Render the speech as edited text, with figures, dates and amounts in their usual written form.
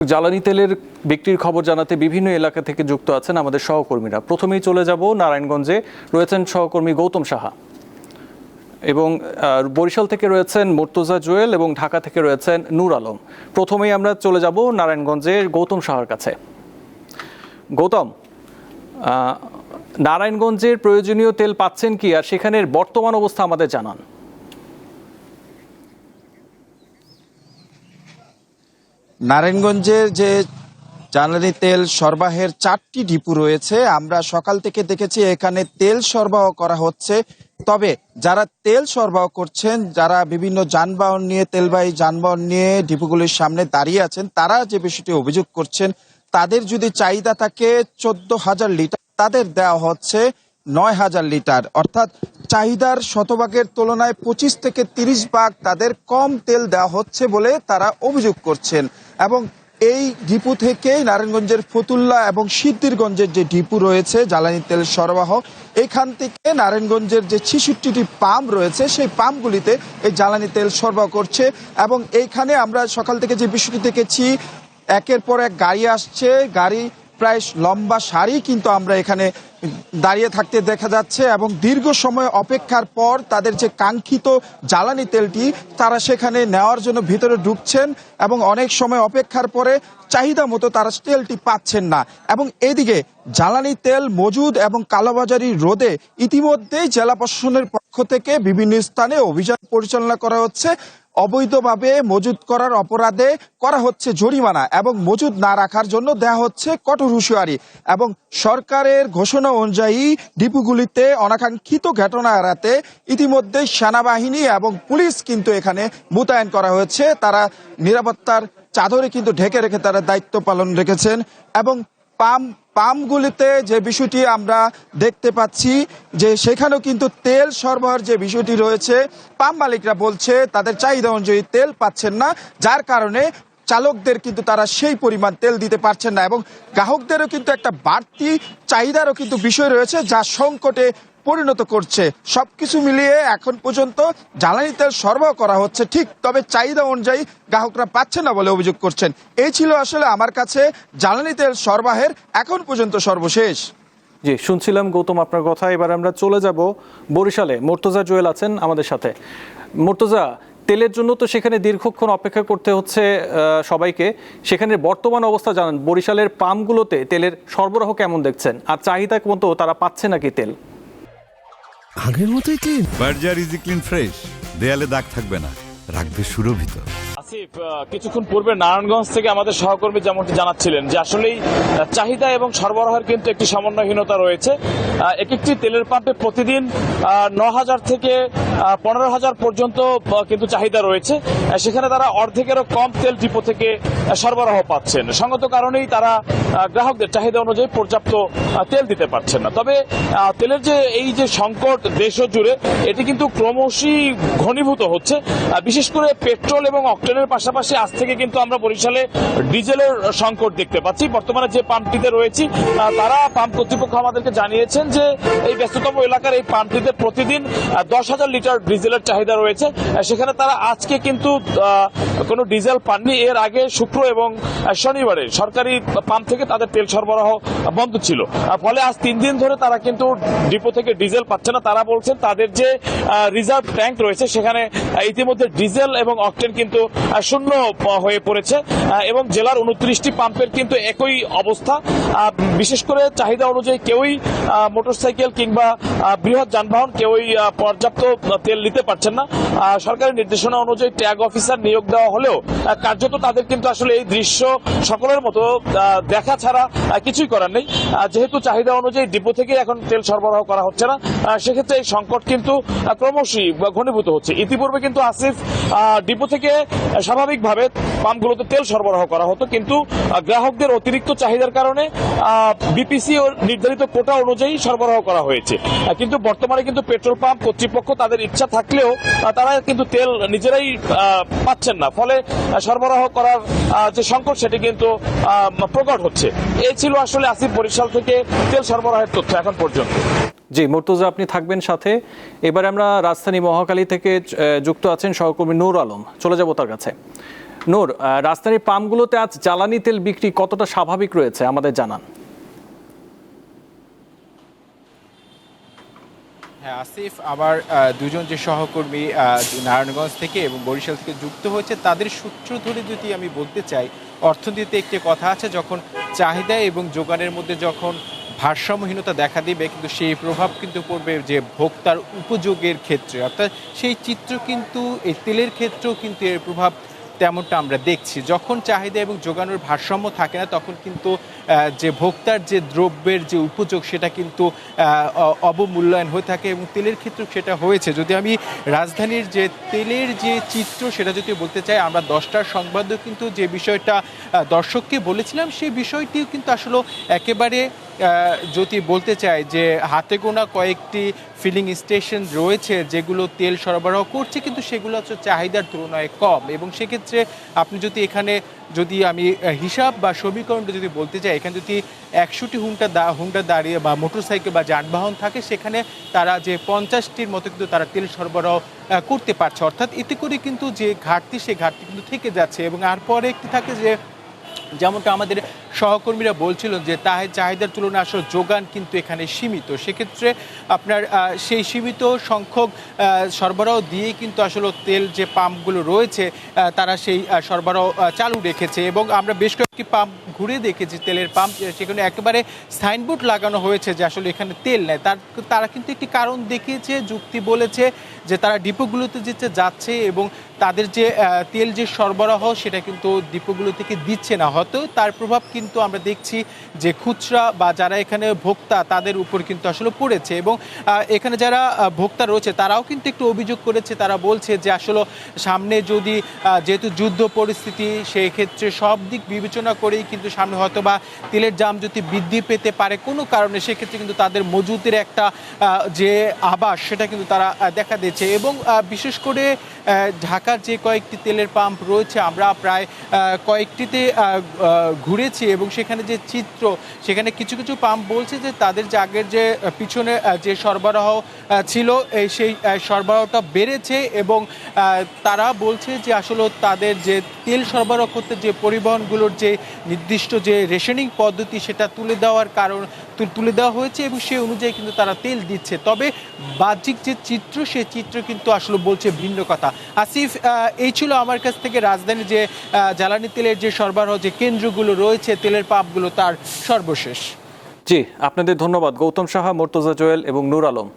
জ্বালানি তেলের বিক্রির খবর জানাতে বিভিন্ন এলাকা থেকে যুক্ত আছেন আমাদের সহকর্মীরা। প্রথমেই চলে যাব নারায়ণগঞ্জে, রয়েছেন সহকর্মী গৌতম সাহা, এবং বরিশাল থেকে রয়েছেন মুর্তজা জুয়েল, এবং ঢাকা থেকে রয়েছেন নূর আলম। প্রথমেই আমরা চলে যাব নারায়ণগঞ্জের গৌতম সাহার কাছে। গৌতম, নারায়ণগঞ্জের প্রয়োজনীয় তেল পাচ্ছেন কি, আর সেখানের বর্তমান অবস্থা আমাদের জানান। নারায়ণগঞ্জের যে জ্বালানি তেল সরবরাহের 4টি ডিপো রয়েছে, আমরা সকাল থেকে দেখেছি এখানে তেল সরবরাহ করা হচ্ছে। তবে যারা তেল সরবরাহ করছেন, যারা বিভিন্ন যানবাহন নিয়ে, তেলবাহী যানবাহন নিয়ে ডিপোগুলির সামনে দাঁড়িয়ে আছেন, তারা যে বিষয়টি অভিযোগ করছেন, তাদের যদি চাহিদা থাকে 14,000 লিটার, তাদের দেওয়া হচ্ছে 9,000 লিটার, অর্থাৎ চাহিদার শতভাগের তুলনায় 25 থেকে 30 ভাগ তাদের কম তেল দেওয়া হচ্ছে বলে তারা অভিযোগ করছেন। এবং এই ডিপো থেকেই নারায়ণগঞ্জের ফতুল্লা এবং সিদ্ধিরগঞ্জের যে ডিপো রয়েছে জ্বালানি তেল সরবরাহ, এখান থেকে নারায়ণগঞ্জের যে 66টি পাম্প রয়েছে, সেই পাম্পগুলিতে এই জ্বালানি তেল সরবরাহ করছে। এবং এইখানে আমরা সকাল থেকে যে বিষয়টি দেখেছি, একের পর এক গাড়ি আসছে, গাড়ি প্রায় লম্বা সারি কিন্তু আমরা এখানে দাঁড়িয়ে থাকতে দেখা যাচ্ছে। এবং দীর্ঘ সময় অপেক্ষার পর তাদের যে কাঙ্ক্ষিত জ্বালানি তেলটি তারা সেখানে নেওয়ার জন্য ভিতরে ঢুকছেন, এবং অনেক সময় অপেক্ষার পরে চাহিদা মতো তারা তেলটি পাচ্ছেন না। এবং এদিকে জ্বালানি তেল মজুদ এবং কালোবাজারি রোধে ইতিমধ্যেই জেলা প্রশাসনের পক্ষ থেকে বিভিন্ন স্থানে অভিযান পরিচালনা করা হচ্ছে। অবৈধভাবে মজুদ করার অপরাধে করা হচ্ছে জরিমানা, এবং মজুদ না রাখার জন্য দেওয়া হচ্ছে কঠোর হুঁশিয়ারি। এবং সরকারের ঘোষণা অনুযায়ী ডিপোগুলিতে অনাকাঙ্ক্ষিত ঘটনা এড়াতে ইতিমধ্যে সেনাবাহিনী এবং পুলিশ কিন্তু এখানে মোতায়েন করা হয়েছে। তারা নিরাপত্তার চাদরে কিন্তু ঢেকে রেখে তারা দায়িত্ব পালন রেখেছেন। এবং পাম্পগুলিতে যে বিষয়টি আমরা দেখতে পাচ্ছি, যে সেখানেও কিন্তু তেল সরবরাহের যে বিষয়টি রয়েছে, পাম্প মালিকরা বলছে তাদের চাহিদা অনুযায়ী তেল পাচ্ছেন না, যার কারণে চালকদের কিন্তু তারা সেই পরিমাণ তেল দিতে পারছেন না। এবং গ্রাহকদেরও কিন্তু একটা বাড়তি চাহিদারও কিন্তু বিষয় রয়েছে, যা সংকটে পরিণত করছে। সবকিছু মিলিয়ে এখন পর্যন্ত জ্বালানি তেল সরবরাহ করা হচ্ছে ঠিক, তবে চাহিদা অনুযায়ী গ্রাহকরা পাচ্ছে না বলে অভিযোগ করছেন। এই ছিল আসলে আমার কাছে জ্বালানি তেল সরবরাহের এখন পর্যন্ত সর্বশেষ। জি, শুনছিলাম গৌতম আপনার কথা। এবার আমরা চলে যাব বরিশালে। মুর্তজা জুয়েল আছেন আমাদের সাথে। মুর্তজা, তেলের জন্য তো সেখানে দীর্ঘক্ষণ অপেক্ষা করতে হচ্ছে সবাইকে, সেখানে বর্তমান অবস্থা জানান। বরিশালের পাম্পগুলোতে তেলের সরবরাহ কেমন দেখছেন, আর চাহিদা মতো তারা পাচ্ছে নাকি তেল? আগের মতোই clean. Berger easy clean fresh, দেয়ালে দাগ থাকবে না, রাখবে সুরভিত। আসিফ, কিছুক্ষণ পূর্বে নারায়ণগঞ্জ থেকে আমাদের সহকর্মী যেমনটি জানাচ্ছিলেন যে আসলেই চাহিদা এবং সরবরাহের কিন্তু একটি সমন্বয়হীনতা রয়েছে। এক একটি তেলের পাম্পে প্রতিদিন 9,000 থেকে 15,000 পর্যন্ত কিন্তু চাহিদা রয়েছে। সেখানে তারা অর্ধেকেরও কম তেল ডিপো থেকে সরবরাহ পাচ্ছেন। সঙ্গত কারণেই তারা গ্রাহকদের চাহিদা অনুযায়ী পর্যাপ্ত তেল দিতে পারছেন না। তবে তেলের যে এই যে সংকট দেশ জুড়ে, এটি কিন্তু ক্রমশই ঘনীভূত হচ্ছে। বিশেষ করে পেট্রোল এবং অকটেনের পাশাপাশি আজ থেকে কিন্তু আমরা বরিশালে ডিজেলের সংকট দেখতে পাচ্ছি। বর্তমানে যে পাম্পটিতে রয়েছি, তারা পাম্প কর্তৃপক্ষ আমাদেরকে জানিয়েছেন যে এই ব্যস্ততম এলাকার এই পাম্পটিতে প্রতিদিন 10,000 লিটার ডিজেলের চাহিদা রয়েছে। সেখানে তারা আজকে কিন্তু কোনো ডিজেল পাননি। এর আগে শুক্র এবং শনিবারে সরকারি পাম্প থেকে তাদের তেল সরবরাহ বন্ধ ছিল, ফলে আজ 3 দিন ধরে তারা কিন্তু ডিপো থেকে ডিজেল পাচ্ছে না। তারা বলছেন তাদের যে রিজার্ভ ট্যাঙ্ক রয়েছে সেখানে ইতিমধ্যে ডিজেল এবং অকটেন কিন্তু শূন্য হয়ে পড়েছে। এবং জেলার 29টি পাম্পের কিন্তু একই অবস্থা। বিশেষ করে চাহিদা অনুযায়ী কেউই মোটরসাইকেল কিংবা বৃহৎ যানবাহন কেউই পর্যাপ্ত তেল নিতে পারছেন না। সরকারি নির্দেশনা অনুযায়ী ট্যাগ অফিসার নিয়োগ দেওয়া হলেও কার্যত তাদের কিন্তু আসলে এই দৃশ্য সকলের মতো দেখা ছাড়া কিছুই করার নেই। যেহেতু চাহিদা অনুযায়ী ডিপো থেকে এখন তেল সরবরাহ করা হচ্ছে না, সেক্ষেত্রে এই সংকট কিন্তু ক্রমশই ঘনীভূত হচ্ছে। ইতিপূর্বে কিন্তু আসিফ, ডিপো থেকে স্বাভাবিকভাবে পাম্পগুলোতে তেল সরবরাহ করা হতো, কিন্তু গ্রাহকদের অতিরিক্ত চাহিদার কারণে বিপিসি ও নির্ধারিত কোটা অনুযায়ী সরবরাহ করা হয়েছে। কিন্তু বর্তমানে কিন্তু পেট্রোল পাম্প কর্তৃপক্ষ তাদের ইচ্ছা থাকলেও তারা কিন্তু তেল নিজেরাই পাচ্ছেন না, ফলে সরবরাহ করার যে সংকট সেটি কিন্তু প্রকট হচ্ছে। এই ছিল আসলে আসিফ বরিশাল থেকে তেল সরবরাহের তথ্য এখন পর্যন্ত। জি মুর্তজা, আপনি থাকবেন সাথে। এবারে আমরা রাজধানী মহাখালী থেকে যুক্ত আছেন সহকর্মী নূর আলম, চলে যাব তার কাছে। নূর, রাজধানীর পাম্পগুলোতে আজ জ্বালানি তেল বিক্রি কতটা স্বাভাবিক রয়েছে আমাদের জানান। হ্যাঁ আসিফ, আমার দুজন যে সহকর্মী নারায়ণগঞ্জ থেকে এবং বরিশাল থেকে যুক্ত হয়েছে তাদের সূত্র ধরে যদি আমি বলতে চাই, অর্থনীতিতে একটি কথা আছে, যখন চাহিদা এবং যোগানের মধ্যে যখন ভারসাম্যহীনতা দেখা দিবে কিন্তু সেই প্রভাব কিন্তু পড়বে যে ভোক্তার উপযোগের ক্ষেত্রে, অর্থাৎ সেই চিত্র কিন্তু এই তেলের ক্ষেত্রেও কিন্তু এর প্রভাব তেমনটা আমরা দেখছি। যখন চাহিদা এবং যোগানোর ভারসাম্য থাকে না তখন কিন্তু যে ভোক্তার যে দ্রব্যের যে উপযোগ সেটা কিন্তু অবমূল্যায়ন হয়ে থাকে এবং তেলের ক্ষেত্রেও সেটা হয়েছে। যদি আমি রাজধানীর যে তেলের যে চিত্র সেটা যদি বলতে চাই, আমরা 10টার সংবাদও কিন্তু যে বিষয়টা দর্শককে বলেছিলাম সেই বিষয়টিও কিন্তু আসলে একেবারে যদি বলতে চাই যে হাতে গোনা কয়েকটি ফিলিং স্টেশন রয়েছে যেগুলো তেল সরবরাহ করছে, কিন্তু সেগুলো হচ্ছে চাহিদার তুলনায় কম। এবং সেক্ষেত্রে আপনি যদি এখানে যদি আমি হিসাব বা সমীকরণটা যদি বলতে চাই, এখানে যদি 100টি হুন্ডা দাঁড়িয়ে বা মোটরসাইকেল বা যানবাহন থাকে, সেখানে তারা যে 50টির মতো কিন্তু তারা তেল সরবরাহ করতে পারছে, অর্থাৎ এতে করে কিন্তু যে ঘাটতি সে ঘাটতি কিন্তু থেকে যাচ্ছে। এবং আর পরে একটি থাকে যে যেমনটা আমাদের সহকর্মীরা বলছিল যে চাহিদার তুলনায় আসলে যোগান কিন্তু এখানে সীমিত। সেক্ষেত্রে আপনার সেই সীমিত সংখ্যক সরবরাহ দিয়েই কিন্তু আসলে তেল যে পাম্পগুলো রয়েছে তারা সেই সরবরাহ চালু রেখেছে। এবং আমরা বেশ কয়েকটি পাম্প ঘুরে দেখেছি তেলের পাম্প, সেখানে একেবারে সাইনবোর্ড লাগানো হয়েছে যে আসলে এখানে তেল নেয়। তারা কিন্তু একটি কারণ দেখিয়েছে, যুক্তি বলেছে যে তারা ডিপোগুলোতে যাচ্ছে এবং তাদের যে তেল যে সরবরাহ সেটা কিন্তু ডিপোগুলো থেকে দিচ্ছে না। হয়তো তার প্রভাব কিন্তু আমরা দেখছি যে খুচরা বা যারা এখানে ভোক্তা তাদের উপর কিন্তু আসলে পড়েছে। এবং এখানে যারা ভোক্তা রয়েছে তারাও কিন্তু একটু অভিযোগ করেছে, তারা বলছে যে আসলে সামনে যদি যেহেতু যুদ্ধ পরিস্থিতি, সেই ক্ষেত্রে সব দিক বিবেচনা করেই কিন্তু সামনে হয়তো বা তেলের দাম যদি বৃদ্ধি পেতে পারে কোনো কারণে, সেক্ষেত্রে কিন্তু তাদের মজুতের একটা যে আবাস সেটা কিন্তু তারা দেখা দিয়েছে। এবং বিশেষ করে ঢাকার যে কয়েকটি তেলের পাম্প রয়েছে আমরা প্রায় কয়েকটিতে ঘুরেছি এবং সেখানে যে চিত্র, সেখানে কিছু কিছু পাম্প বলছে যে তাদের যে আগের যে পিছনে যে সরবরাহ ছিল সেই সরবরাহটা বেড়েছে এবং তারা বলছে যে আসলে তাদের যে তেল সরবরাহ করতে যে পরিবহনগুলোর যে নির্দিষ্ট যে রেশনিং পদ্ধতি সেটা তুলে দেওয়া হয়েছে এবং সেই অনুযায়ী কিন্তু তারা তেল দিচ্ছে। তবে বাহ্যিক যে চিত্র সেই চিত্র কিন্তু আসলে বলছে ভিন্ন কথা। আসিফ, এই ছিল আমার কাছ থেকে রাজধানীর যে জ্বালানি তেলের যে সরবরাহ যে কেন্দ্রগুলো রয়েছে তেলের পাম্পগুলো তার সর্বশেষ। জি, আপনাদের ধন্যবাদ গৌতম সাহা, মুর্তজা জোয়েল এবং নূর আলম।